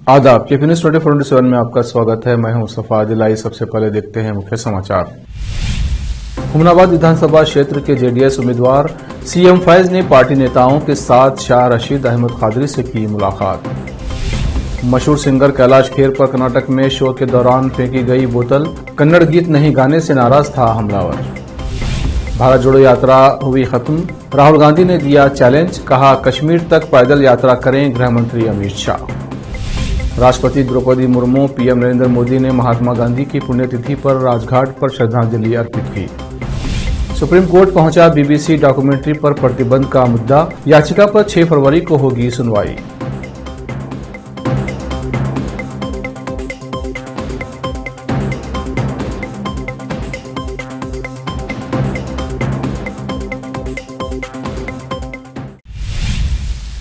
आदाब KP news 24/7 में आपका स्वागत है। मैं हूं मुस्तफा आदिलाई। सबसे पहले देखते हैं मुख्य समाचार। हुमनाबाद विधानसभा क्षेत्र के जेडीएस उम्मीदवार सीएम फैज ने पार्टी नेताओं के साथ शाह रशीद अहमद कादरी से की मुलाकात। मशहूर सिंगर कैलाश खेर पर कर्नाटक में शो के दौरान फेंकी गई बोतल, कन्नड़ गीत नहीं गाने से नाराज था हमलावर। भारत जोड़ो यात्रा हुई खत्म, राहुल गांधी ने दिया चैलेंज, कहा कश्मीर तक पैदल यात्रा करें गृह मंत्री अमित शाह। राष्ट्रपति द्रौपदी मुर्मू, पीएम नरेंद्र मोदी ने महात्मा गांधी की पुण्यतिथि पर राजघाट पर श्रद्धांजलि अर्पित की। सुप्रीम कोर्ट पहुंचा बीबीसी डॉक्यूमेंट्री पर प्रतिबंध का मुद्दा, याचिका पर 6 फरवरी को होगी सुनवाई।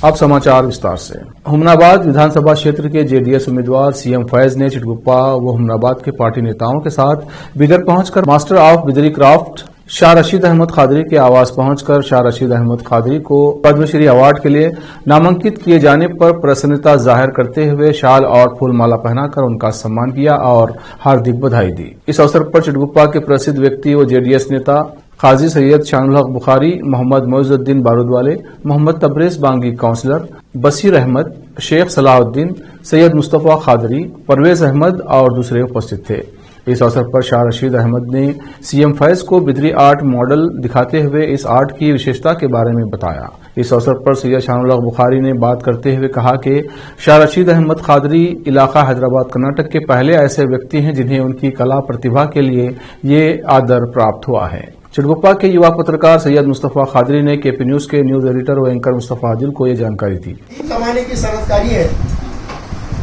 अब समाचार विस्तार से। हुमनाबाद विधानसभा क्षेत्र के जेडीएस उम्मीदवार सीएम फैज ने चिटगुप्पा व हुमनाबाद के पार्टी नेताओं के साथ बिदर पहुंचकर master of Bidri craft Shah Rashid Ahmed Qadri के आवास पहुंचकर शाह रशीद अहमद कादरी को पद्मश्री अवार्ड के लिए नामांकित किए जाने पर प्रसन्नता जाहिर करते हुए शाल और फूलमाला पहनाकर उनका सम्मान किया और हार्दिक बधाई दी। इस अवसर पर चिटगुप्पा के प्रसिद्ध व्यक्ति व जेडीएस नेता काजी सैयद शानुल हक बुखारी, मोहम्मद मोइजुद्दीन बारूदवाले, मोहम्मद तबरेज बांगी काउंसलर, बसीर अहमद, शेख सलाहुद्दीन, सैयद मुस्तफा खादरी, परवेज अहमद और दूसरे उपस्थित थे। इस अवसर पर शाह रशीद अहमद ने सीएम फैज को बिदरी आर्ट मॉडल दिखाते हुए इस आर्ट की विशेषता के बारे में बताया। इस अवसर पर सैयद शानुल हक बुखारी ने बात करते हुए कहा कि शाह रशीद अहमद कादरी इलाका हैदराबाद कर्नाटक के पहले ऐसे व्यक्ति हैं जिन्हें उनकी कला प्रतिभा के लिए ये आदर प्राप्त हुआ है। चिटगुप्पा के युवा पत्रकार सैयद मुस्तफा खादरी ने केपी न्यूज के न्यूज एडिटर व एंकर मुस्तफा आदिल को ये जानकारी दी। कमाने की सनतकारी है।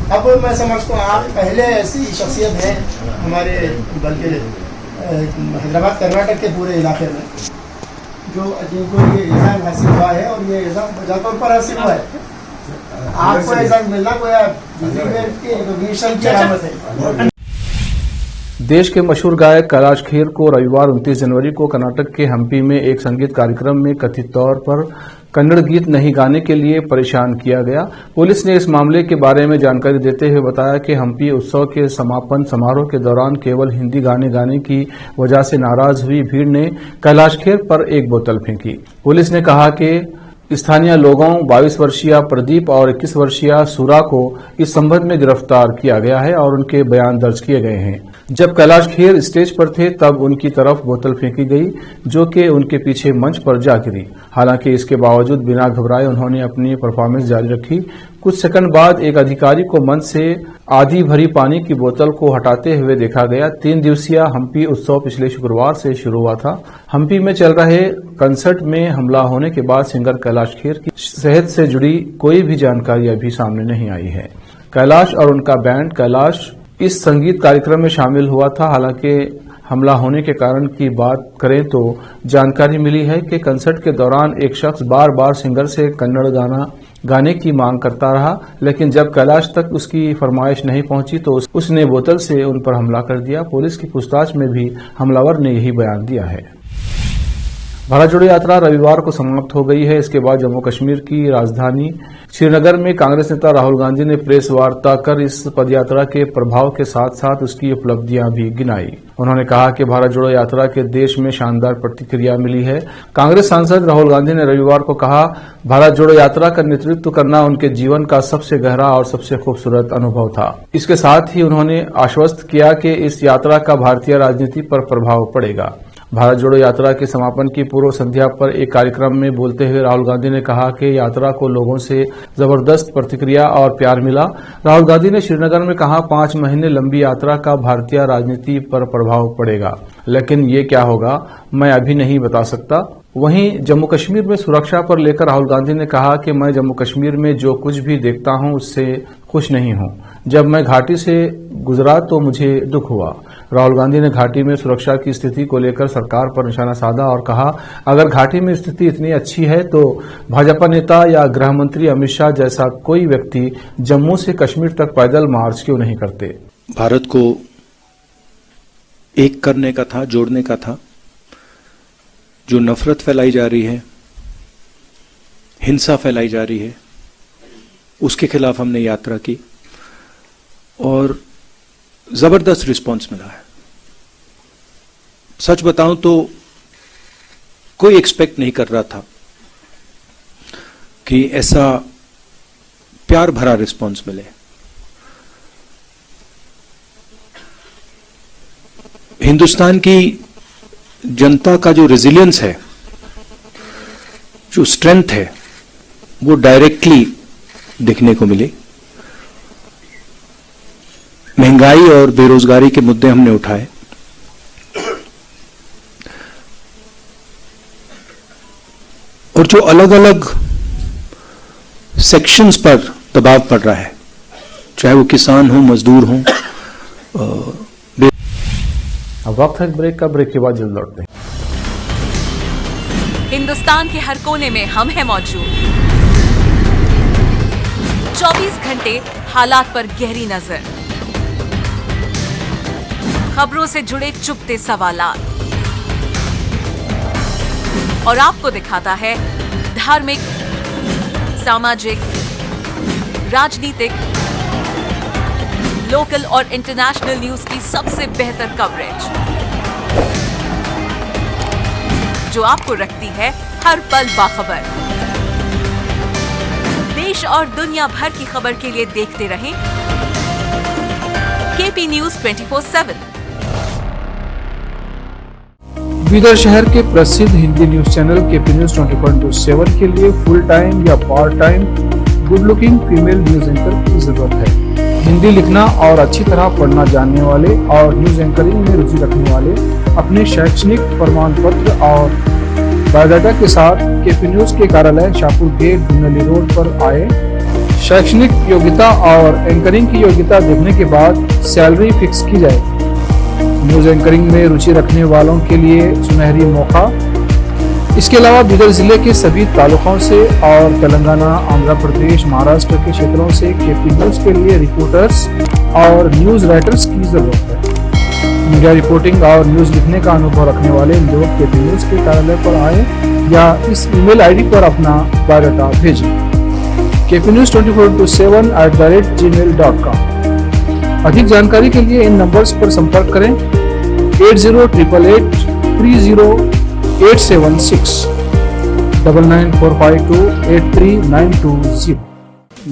अब मैं समझता हूँ आप पहले ऐसी शख्सियत हैं हमारे बल्कि हैदराबाद कर्नाटक के पूरे इलाके में जो जिनको ये एजाज हासिल हुआ है और ये एजाज बजा तौर पर हासिल हुआ है। आपको एजाज मिलना कोई की रहमत है। देश के मशहूर गायक कैलाश खेर को रविवार 29 जनवरी को कर्नाटक के हम्पी में एक संगीत कार्यक्रम में कथित तौर पर कन्नड़ गीत नहीं गाने के लिए परेशान किया गया। पुलिस ने इस मामले के बारे में जानकारी देते हुए बताया कि हम्पी उत्सव के समापन समारोह के दौरान केवल हिंदी गाने गाने की वजह से नाराज हुई भीड़ ने कैलाश खेर पर एक बोतल फेंकी। पुलिस ने कहा कि स्थानीय लोगों 22 वर्षीय प्रदीप और 21 वर्षीय सूरा को इस संबंध में गिरफ्तार किया गया है और उनके बयान दर्ज किए गए हैं। जब कैलाश खेर स्टेज पर थे तब उनकी तरफ बोतल फेंकी गई जो कि उनके पीछे मंच पर जा गिरी। हालांकि इसके बावजूद बिना घबराए उन्होंने अपनी परफॉर्मेंस जारी रखी। कुछ सेकंड बाद एक अधिकारी को मंच से आधी भरी पानी की बोतल को हटाते हुए देखा गया। 3 दिवसीय हम्पी उत्सव पिछले शुक्रवार से शुरू हुआ था। हम्पी में चल रहे कंसर्ट में हमला होने के बाद सिंगर कैलाश खेर की सेहत से जुड़ी कोई भी जानकारी अभी सामने नहीं आई है। कैलाश और उनका बैंड कैलाश इस संगीत कार्यक्रम में शामिल हुआ था। हालांकि हमला होने के कारण की बात करें तो जानकारी मिली है कि कंसर्ट के दौरान एक शख्स बार बार सिंगर से कन्नड़ गाना गाने की मांग करता रहा, लेकिन जब कैलाश तक उसकी फरमाइश नहीं पहुंची तो उसने बोतल से उन पर हमला कर दिया। पुलिस की पूछताछ में भी हमलावर ने यही बयान दिया है। भारत जोड़ो यात्रा रविवार को समाप्त हो गई है। इसके बाद जम्मू कश्मीर की राजधानी श्रीनगर में कांग्रेस नेता राहुल गांधी ने प्रेस वार्ता कर इस पदयात्रा के प्रभाव के साथ साथ उसकी उपलब्धियां भी गिनाई। उन्होंने कहा कि भारत जोड़ो यात्रा के देश में शानदार प्रतिक्रिया मिली है। कांग्रेस सांसद राहुल गांधी ने रविवार को कहा, भारत जोड़ो यात्रा का नेतृत्व करना उनके जीवन का सबसे गहरा और सबसे खूबसूरत अनुभव था। इसके साथ ही उन्होंने आश्वस्त किया कि इस यात्रा का भारतीय राजनीति पर प्रभाव पड़ेगा। भारत जोड़ो यात्रा के समापन की पूर्व संध्या पर एक कार्यक्रम में बोलते हुए राहुल गांधी ने कहा कि यात्रा को लोगों से जबरदस्त प्रतिक्रिया और प्यार मिला। राहुल गांधी ने श्रीनगर में कहा, 5 महीने लंबी यात्रा का भारतीय राजनीति पर प्रभाव पड़ेगा, लेकिन ये क्या होगा मैं अभी नहीं बता सकता। वहीं जम्मू कश्मीर में सुरक्षा पर लेकर राहुल गांधी ने कहा कि मैं जम्मू कश्मीर में जो कुछ भी देखता हूं उससे खुश नहीं हूं। जब मैं घाटी से गुजरा तो मुझे दुख हुआ। राहुल गांधी ने घाटी में सुरक्षा की स्थिति को लेकर सरकार पर निशाना साधा और कहा, अगर घाटी में स्थिति इतनी अच्छी है तो भाजपा नेता या गृह मंत्री अमित शाह जैसा कोई व्यक्ति जम्मू से कश्मीर तक पैदल मार्च क्यों नहीं करते। भारत को एक करने का था, जोड़ने का था। जो नफरत फैलाई जा रही है, हिंसा फैलाई जा रही है, उसके खिलाफ हमने यात्रा की। और जबरदस्त रिस्पांस मिला है। सच बताऊं तो कोई एक्सपेक्ट नहीं कर रहा था कि ऐसा प्यार भरा रिस्पांस मिले। हिंदुस्तान की जनता का जो रेजिलियंस है, जो स्ट्रेंथ है, वो डायरेक्टली देखने को मिली। महंगाई और बेरोजगारी के मुद्दे हमने उठाए, और जो अलग अलग सेक्शंस पर दबाव पड़ रहा है, चाहे वो किसान हो, मजदूर हो। अब वक्त है ब्रेक का। ब्रेक के बाद जल्द लौटते हैं। हिंदुस्तान के हर कोने में हम हैं मौजूद। 24 घंटे हालात पर गहरी नजर, खबरों से जुड़े चुपते सवालात, और आपको दिखाता है धार्मिक, सामाजिक, राजनीतिक, लोकल और इंटरनेशनल न्यूज की सबसे बेहतर कवरेज, जो आपको रखती है हर पल बाखबर। देश और दुनिया भर की खबर के लिए देखते रहें केपी न्यूज 24/7। बीदर शहर के प्रसिद्ध Hindi news channel KP news 24/7 के लिए फुल टाइम या part time good looking female news anchor की जरूरत है। हिंदी लिखना और अच्छी तरह पढ़ना जानने वाले और न्यूज एंकरिंग में रुचि रखने वाले अपने शैक्षणिक प्रमाण पत्र और बायोडाटा के साथ केपी न्यूज के कार्यालय शाहपुर गेट धुनली रोड पर आए। शैक्षणिक योग्यता और एंकरिंग की योग्यता देखने के बाद सैलरी फिक्स की जाए। न्यूज एंकरिंग में रुचि रखने वालों के लिए सुनहरी मौका। इसके अलावा बीदर जिले के सभी तालुकों से और तेलंगाना, आंध्र प्रदेश, महाराष्ट्र के क्षेत्रों से केपी न्यूज के लिए रिपोर्टर्स और न्यूज राइटर्स की जरूरत है। मीडिया रिपोर्टिंग और न्यूज लिखने का अनुभव रखने वाले लोग केपी न्यूज के कार्यालय पर आए या इस ईमेल आईडी पर अपना बायोडाटा भेजें। kp-news24/7@gmail.com। अधिक जानकारी के लिए इन नंबर्स पर संपर्क करें 8088830876 9945283920।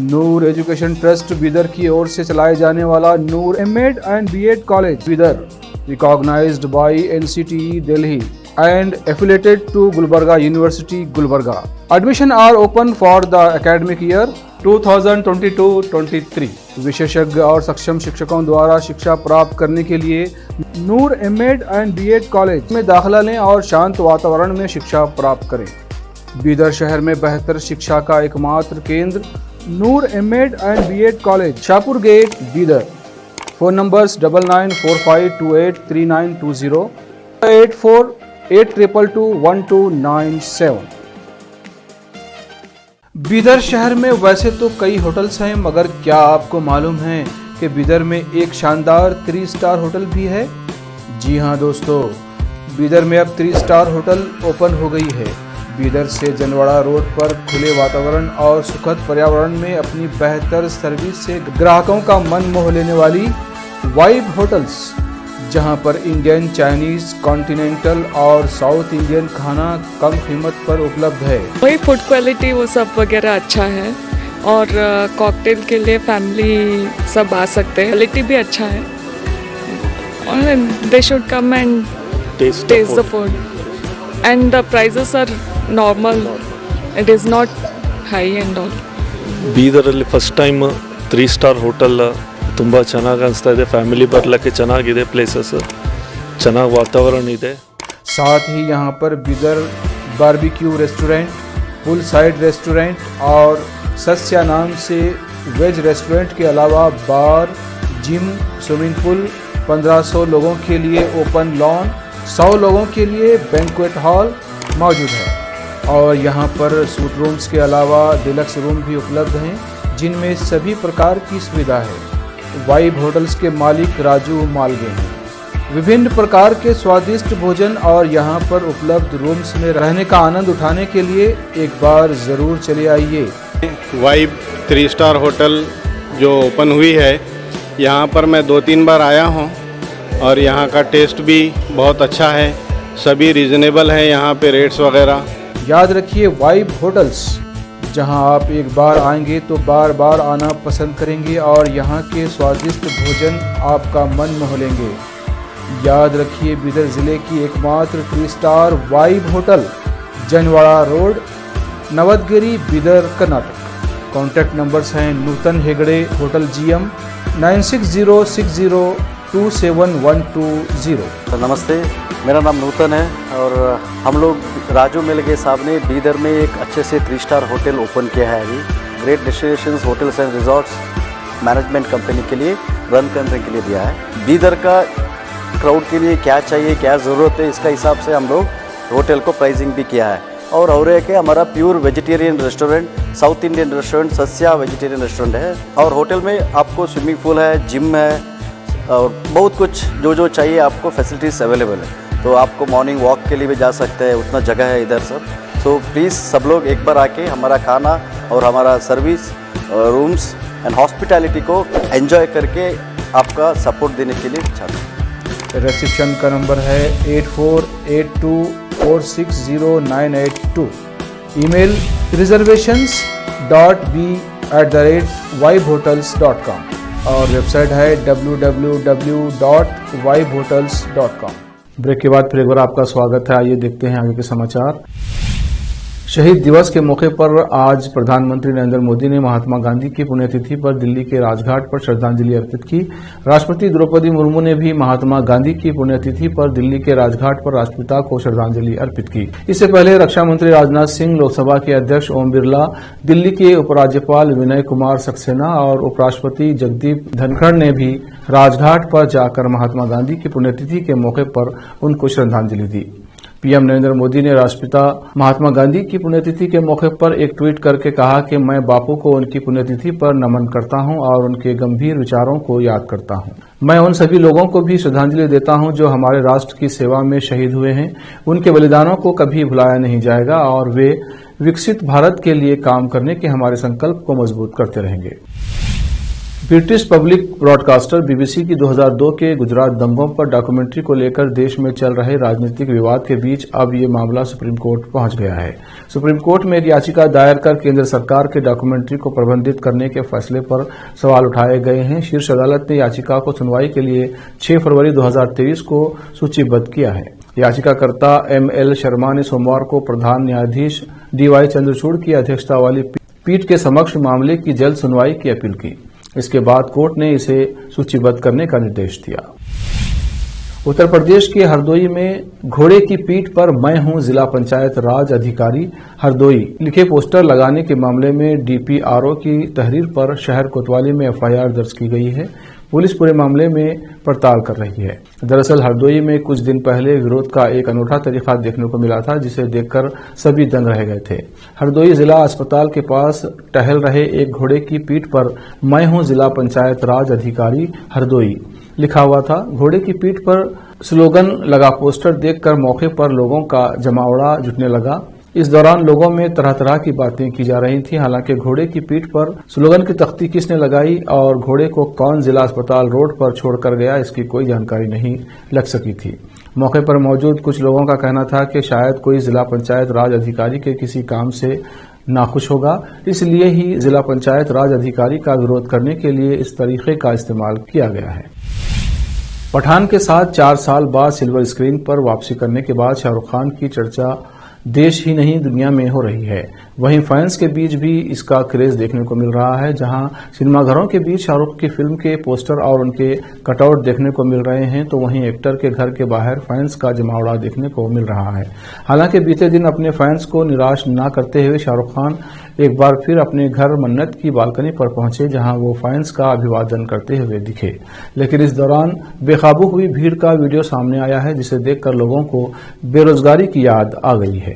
नूर एजुकेशन ट्रस्ट बीदर की ओर से चलाए जाने वाला Noor MEd and BEd college Bidar, recognised by NCTE Delhi and affiliated to Gulbarga University, Gulbarga. Admission are open for the academic year 2022-23. विशेषज्ञ और सक्षम शिक्षकों द्वारा शिक्षा प्राप्त करने के लिए नूर एमएड एंड बीएड कॉलेज में दाखिला लें और शांत वातावरण में शिक्षा प्राप्त करें। बीदर शहर में बेहतर शिक्षा का एकमात्र केंद्र Noor MEd and BEd college, Shahpur gate, Bidar. Phone numbers 9945283920, 8482221297। Bidar शहर में वैसे तो कई होटल्स हैं, मगर क्या आपको मालूम है कि बीदर में एक शानदार 3 स्टार होटल भी है? जी हां दोस्तों, बीदर में अब 3 स्टार होटल ओपन हो गई है। बीदर से जनवाड़ा रोड पर खुले वातावरण और सुखद पर्यावरण में अपनी बेहतर सर्विस से ग्राहकों का मन मोह लेने वाली वाइब होटल्स, जहां पर इंडियन, चाइनीज, कॉन्टिनेंटल और साउथ इंडियन खाना कम कीमत पर उपलब्ध है। वही फूड क्वालिटी वो सब वगैरह अच्छा है, और कॉकटेल के लिए फैमिली सब आ सकते हैं। क्वालिटी भी अच्छा है, और they should come and taste the food, and the prices are normal, it is not high and all. ಬೀದರಲ್ಲಿ ಫಸ್ಟ್ ಟೈಮ್ 3 ಸ್ಟಾರ್ ಹೋಟೆಲ್ ತುಂಬ ಚೆನ್ನಾಗಿ ಅನಿಸ್ತಾ ಇದೆ. ಫ್ಯಾಮಿಲಿ ಬರಲಿಕ್ಕೆ ಚೆನ್ನಾಗಿದೆ, ಪ್ಲೇಸಸ್ ಚೆನ್ನಾಗಿ ವಾತಾವರಣ ಇದೆ. साथ ही यहाँ पर Bidar barbecue restaurant, full side restaurant और सस्या नाम से वेज रेस्टोरेंट के अलावा बार, जिम, स्विमिंग पूल, 1500 लोगों के लिए ओपन लॉन, 100 लोगों के लिए बैंक्वेट हॉल मौजूद है। और यहाँ पर सूट रूम्स के अलावा डिलक्स रूम भी उपलब्ध हैं, जिनमें सभी प्रकार की सुविधा है। वाइब होटल्स के मालिक राजू मालगे हैं। विभिन्न प्रकार के स्वादिष्ट भोजन और यहाँ पर उपलब्ध रूम्स में रहने का आनंद उठाने के लिए एक बार ज़रूर चले आइए। वाइब 3 स्टार होटल जो ओपन हुई है यहाँ पर मैं 2-3 बार आया हूँ और यहाँ का टेस्ट भी बहुत अच्छा है, सभी रीज़नेबल है यहाँ पे रेट्स वगैरह। याद रखिए वाइब होटल्स, जहां आप एक बार आएंगे तो बार बार आना पसंद करेंगे और यहाँ के स्वादिष्ट भोजन आपका मन मोह लेंगे। याद रखिए बीदर ज़िले की एकमात्र 3 star vibe hotel, Janwada road, Navadgiri, Bidar, Karnataka. Contact numbers हैं नूतन हेगड़े, होटल GM 9606027120। नमस्ते, मेरा नाम नूतन है और हम लोग राजू मिलगे साहब ने बीदर में एक अच्छे से 3 स्टार होटल ओपन किया है अभी। Great destinations hotels and resorts management company के लिए रन करने के लिए दिया है। बीदर का क्राउड के लिए क्या चाहिए, क्या ज़रूरत है, इसका हिसाब से हम लोग होटल को प्राइसिंग भी किया है। और एक है हमारा pure vegetarian restaurant, south Indian restaurant, Sasya vegetarian restaurant है। और होटल में आपको स्विमिंग पूल है, जिम है और बहुत कुछ जो चाहिए आपको फैसिलिटीज़ अवेलेबल है। तो आपको मॉर्निंग वॉक के लिए भी जा सकते हैं, उतना जगह है इधर सब। तो प्लीज़ सब लोग एक बार आके हमारा खाना और हमारा सर्विस, रूम्स एंड हॉस्पिटैलिटी को एंजॉय करके आपका सपोर्ट देने के लिए चाहते हैं। रिसेप्शन का नंबर है 8482460982। ईमेल reservations.b@vibehotels.com और वेबसाइट है www.vibehotels.com। ब्रेक के बाद फिर एक बार आपका स्वागत है। आइए देखते हैं आगे के समाचार। शहीद दिवस के मौके पर आज प्रधानमंत्री नरेंद्र मोदी ने महात्मा गांधी की पुण्यतिथि पर दिल्ली के राजघाट पर श्रद्धांजलि अर्पित की। राष्ट्रपति द्रौपदी मुर्मू ने भी महात्मा गांधी की पुण्यतिथि पर दिल्ली के राजघाट पर राष्ट्रपिता को श्रद्धांजलि अर्पित की। इससे पहले रक्षा मंत्री राजनाथ सिंह, लोकसभा के अध्यक्ष ओम बिरला, दिल्ली के उपराज्यपाल विनय कुमार सक्सेना और उपराष्ट्रपति जगदीप धनखड़ ने भी राजघाट पर जाकर महात्मा गांधी की पुण्यतिथि के मौके पर उनको श्रद्धांजलि दी। पीएम नरेंद्र मोदी ने राष्ट्रपिता महात्मा गांधी की पुण्यतिथि के मौके पर एक ट्वीट करके कहा कि मैं बापू को उनकी पुण्यतिथि पर नमन करता हूं और उनके गंभीर विचारों को याद करता हूं। मैं उन सभी लोगों को भी श्रद्धांजलि देता हूं जो हमारे राष्ट्र की सेवा में शहीद हुए हैं। उनके बलिदानों को कभी भुलाया नहीं जाएगा और वे विकसित भारत के लिए काम करने के हमारे संकल्प को मजबूत करते रहेंगे। ब्रिटिश पब्लिक ब्रॉडकास्टर BBC की 2002 के गुजरात दंगों पर डॉक्यूमेंट्री को लेकर देश में चल रहे राजनीतिक विवाद के बीच अब ये मामला सुप्रीम कोर्ट पहुंच गया है। सुप्रीम कोर्ट में एक याचिका दायर कर केंद्र सरकार के डॉक्यूमेंट्री को प्रबंधित करने के फैसले पर सवाल उठाए गए हैं। शीर्ष अदालत ने याचिका को सुनवाई के लिए 6 फरवरी 2023 को सूचीबद्ध किया है। याचिकाकर्ता ML शर्मा ने सोमवार को प्रधान न्यायाधीश DY चंद्रचूड़ की अध्यक्षता वाली पीठ के समक्ष मामले की जल्द सुनवाई की अपील की। इसके बाद कोर्ट ने इसे सूचीबद्ध करने का निर्देश दिया। उत्तर प्रदेश के हरदोई में घोड़े की पीठ पर मैं हूं जिला पंचायत राज अधिकारी हरदोई लिखे पोस्टर लगाने के मामले में DPRO की तहरीर पर शहर कोतवाली में FIR दर्ज की गई है। पुलिस पूरे मामले में पड़ताल कर रही है। दरअसल हरदोई में कुछ दिन पहले विरोध का एक अनूठा तरीका देखने को मिला था, जिसे देखकर सभी दंग रह गए थे। हरदोई जिला अस्पताल के पास टहल रहे एक घोड़े की पीठ पर मैं हूं जिला पंचायत राज अधिकारी हरदोई लिखा हुआ था। घोड़े की पीठ पर स्लोगन लगा पोस्टर देखकर मौके पर लोगों का जमावड़ा जुटने लगा। इस दौरान लोगों में तरह तरह की बातें की जा रही थी। हालांकि घोड़े की पीठ पर स्लोगन की तख्ती किसने लगाई और घोड़े को कौन जिला अस्पताल रोड पर छोड़कर गया, इसकी कोई जानकारी नहीं लग सकी थी। मौके पर मौजूद कुछ लोगों का कहना था कि शायद कोई जिला पंचायत राज अधिकारी के किसी काम से नाखुश होगा, इसलिए ही जिला पंचायत राज अधिकारी का विरोध करने के लिए इस तरीके का इस्तेमाल किया गया है। पठान के साथ 4 साल बाद सिल्वर स्क्रीन पर वापसी करने के बाद शाहरुख खान की चर्चा देश ही नहीं दुनिया में हो रही है। वहीं फैंस के बीच भी इसका क्रेज देखने को मिल रहा है, जहां सिनेमाघरों के बीच शाहरुख की फिल्म के पोस्टर और उनके कटआउट देखने को मिल रहे हैं, तो वहीं एक्टर के घर के बाहर फैंस का जमावड़ा देखने को मिल रहा है। हालांकि बीते दिन अपने फैंस को निराश न करते हुए शाहरुख खान एक बार फिर अपने घर मन्नत की बालकनी पर पहुंचे, जहां वो फैंस का अभिवादन करते हुए दिखे। लेकिन इस दौरान बेकाबू हुई भीड़ का वीडियो सामने आया है, जिसे देखकर लोगों को बेरोजगारी की याद आ गई है।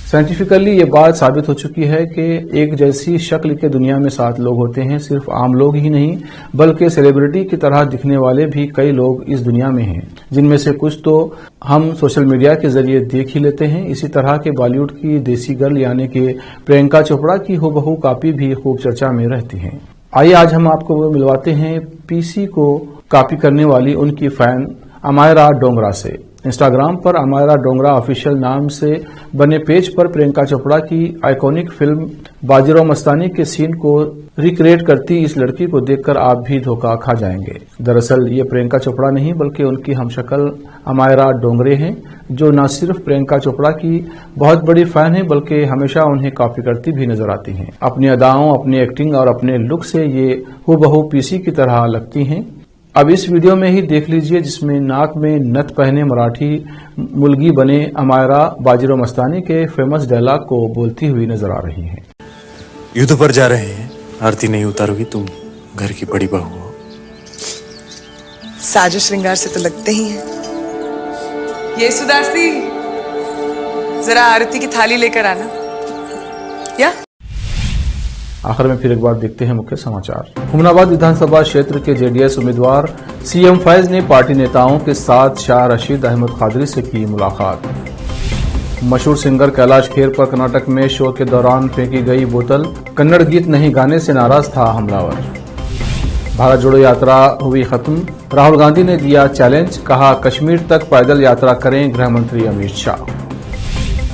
साइंटिफिकली ये बात साबित हो चुकी है कि एक जैसी शक्ल के दुनिया में 7 लोग होते हैं। सिर्फ आम लोग ही नहीं, बल्कि सेलिब्रिटी की तरह दिखने वाले भी कई लोग इस दुनिया में हैं, जिनमें से कुछ तो हम सोशल मीडिया के जरिए देख ही लेते हैं। इसी तरह के बॉलीवुड की देसी गर्ल यानी कि प्रियंका चोपड़ा की हूबहू कॉपी भी खूब चर्चा में रहती हैं। आइए आज हम आपको वो मिलवाते हैं पीसी को कॉपी करने वाली उनकी फैन अमायरा डोंगरा से। इंस्टाग्राम पर अमायरा डोंगरा ऑफिशियल नाम से बने पेज पर प्रियंका चोपड़ा की आइकॉनिक फिल्म बाजीराव मस्तानी के सीन को रिक्रिएट करती इस लड़की को देखकर आप भी धोखा खा जाएंगे। दरअसल ये प्रियंका चोपड़ा नहीं बल्कि उनकी हमशक्ल अमायरा डोंगरे हैं, जो न सिर्फ प्रियंका चोपड़ा की बहुत बड़ी फैन है बल्कि हमेशा उन्हें कॉपी करती भी नजर आती हैं। अपनी अदाओं, अपनी एक्टिंग और अपने लुक से ये हूबहू पीसी की तरह लगती हैं। अब इस वीडियो में ही देख लीजिए जिसमें नाक में नथ पहने मराठी मुलगी बने अमायरा बाजीराव मस्तानी के फेमस डायलॉग को बोलती हुई नजर आ रही हैं। युद्ध पर जा रहे हैं, आरती नहीं उतारोगी, तुम घर की बड़ी बहू हो। साजो श्रृंगार से तो लगते ही हैं। ये सुदासी, जरा आरती की थाली लेकर आना। या आखिर में फिर एक बार देखते हैं मुख्य समाचार। हुमनाबाद विधानसभा क्षेत्र के जेडीएस उम्मीदवार सीएम फैज ने पार्टी नेताओं के साथ शाह रशीद अहमद कादरी से की मुलाकात। मशहूर सिंगर कैलाश खेर पर कर्नाटक में शो के दौरान फेंकी गई बोतल, कन्नड़ गीत नहीं गाने से नाराज था हमलावर। भारत जोड़ो यात्रा हुई खत्म, राहुल गांधी ने दिया चैलेंज, कहा कश्मीर तक पैदल यात्रा करें गृह मंत्री अमित शाह।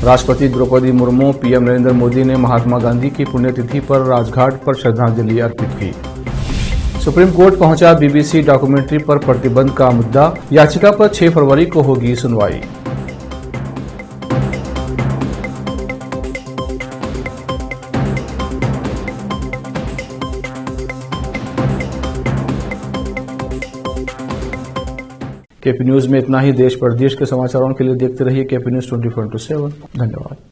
राष्ट्रपति द्रौपदी मुर्मू, पीएम नरेंद्र मोदी ने महात्मा गांधी की पुण्यतिथि पर राजघाट पर श्रद्धांजलि अर्पित की। सुप्रीम कोर्ट पहुंचा बीबीसी डॉक्यूमेंट्री पर प्रतिबंध का मुद्दा, याचिका पर 6 फरवरी को होगी सुनवाई। केपी न्यूज में इतना ही। देश प्रदेश के समाचारों के लिए देखते रहिए केपी न्यूज 24/7। धन्यवाद।